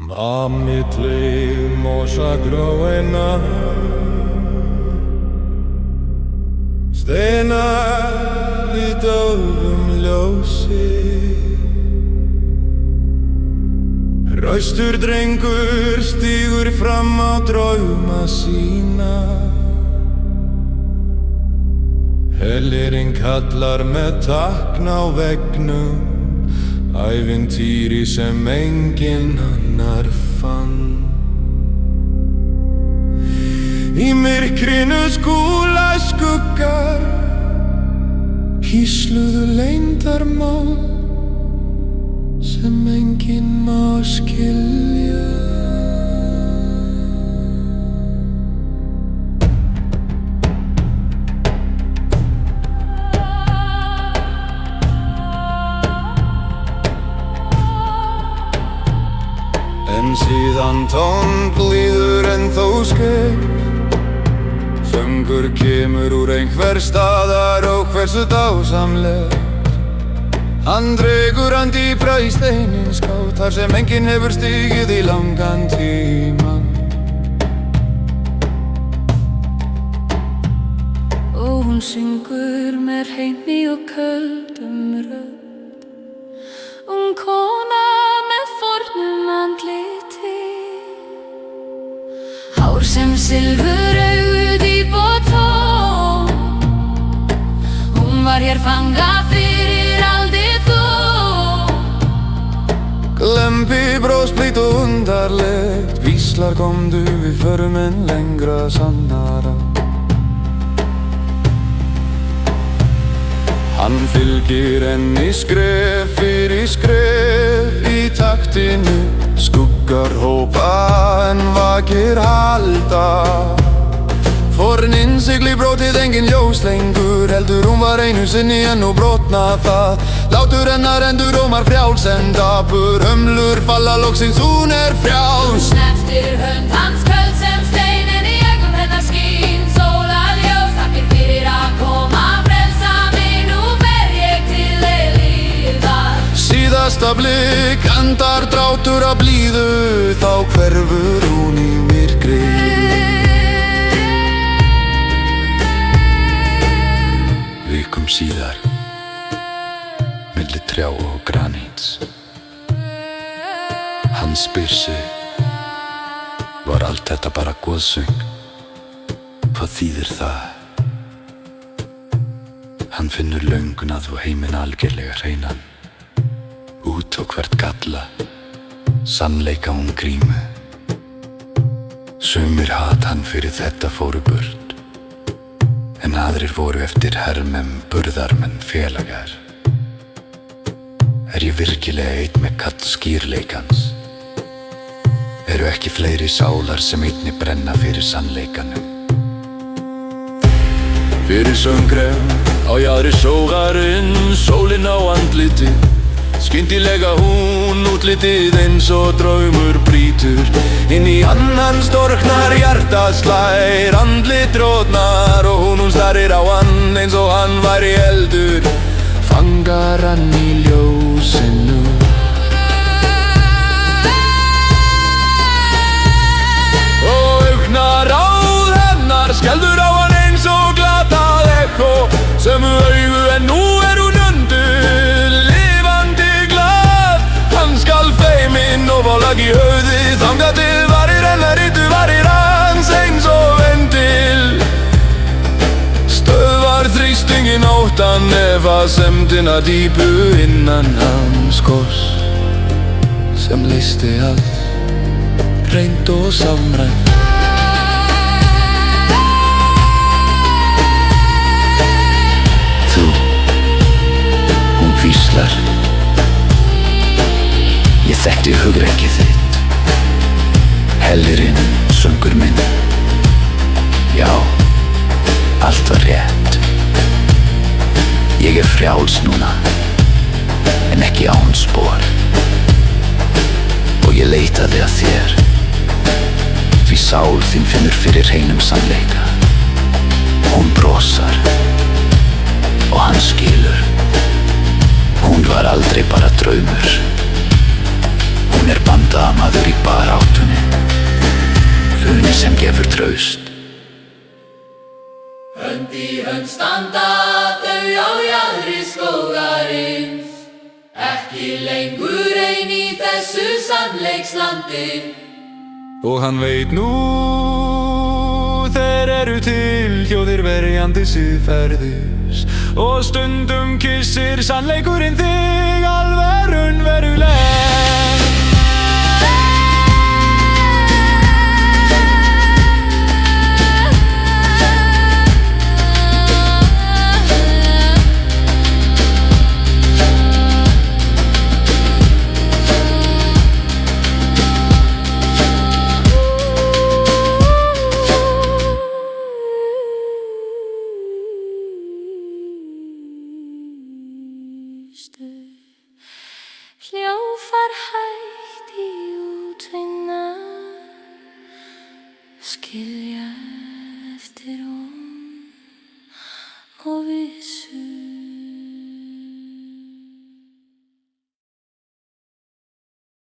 Á milli mosagróinna steinar í döfum ljósi. Hraustur drengur stígur fram á drauma sína. Helirinn kallar með tákn á veggnum, ævintýri sem enginn annar fann. Í myrkrinu skúla skuggar, hýsluðu leyndarmál sem enginn má skilja. En síðan tónblíður en þó skeið, söngur kemur úr einhver staðar og hversu dásamleg. Hann dregur hann dýpra í steininn skát, þar sem enginn hefur stigið í langan tíma. Og hún syngur með hreini og köldum rödd, ung kona með fornum andliti, hár sem silfur, augu dýp og tóm. Hún var hér fanga fyrir aldið þó. Glempi brós blítt og undarlegt, víslar komdu við förum en lengra sannara. Hann fylgir henni skref fyrir skref í taktinu, skuggar hópa en vakir halda. Fornin sigli brótið engin ljós lengur, heldur hún var einu sinni en nú brotnað það. Látur hennar endur rómar frjáls en dapur hömlur falla loksins hún frjáls. Snertir hönd hans köld sem steinin, í augum hennar skín sólarljós. Takkir fyrir að koma frelsa mig, nú fer ég til eilífðar. Síðasta blik andar drátur að blíðu, þá hverfur hún í myrkrið. Vikum síðar, milli trjá og graníts, hann spyr sig, var allt þetta bara goðsöng? Hvað þýðir það? Hann finnur löngun að þú heiminn algerlega hreinan, út á hvert galla, sannleika hún grímu. Sumir hat hann fyrir þetta fóru burt, en aðrir voru eftir hermem, burðarmenn, félagar. Ég virkilega einn með kall skýrleikans? Eru ekki fleiri sálar sem einni brenna fyrir sannleikanum? Fyrir söngref á jaðri sógarinn, sólin á andliti, skyndilega hún útlitið eins og draumur brýtur. Inn í annan storknar hjartað slær, andlit rótnar og hún starir á hann eins og hann væri eldur. Fangar hann í ljósinu. Og augnaráð hennar skelfur á hann eins og glatað ekko, sömu augu en nú hún undur, lifandi glað. Hann skal feiminn og fá lag í höfðið, þangað til varir hennar yttu varir hans eins og vendil. Stöðvar þrýstingin óttan, efasemdina dýpu innan hans koss, sem leysti allt, hreint og samræmt. Þú, hún hvíslar, ég þekkti hugrekkið þitt, hellirinn, söngur minn. Já, allt var rétt. Ég frjáls núna, en ekki án spor. Og ég leitaði að þér, því sál þín finnur fyrir hreinum sannleika. Hún brosar, og hann skilur. Hún var aldrei bara draumur, hún Hann bandamaður í baráttunni, funi sem gefur traust. Hönd í hönd standa þau á jaðri skógarins, ekki lengur ein í þessu sannleikslandi. Og hann veit nú, þeir eru til þjóðir verjandi siðferðis, og stundum kyssir sannleikurinn þig alveg raunverulega. Hljófar hægt í útveina, skilja eftir og vissu.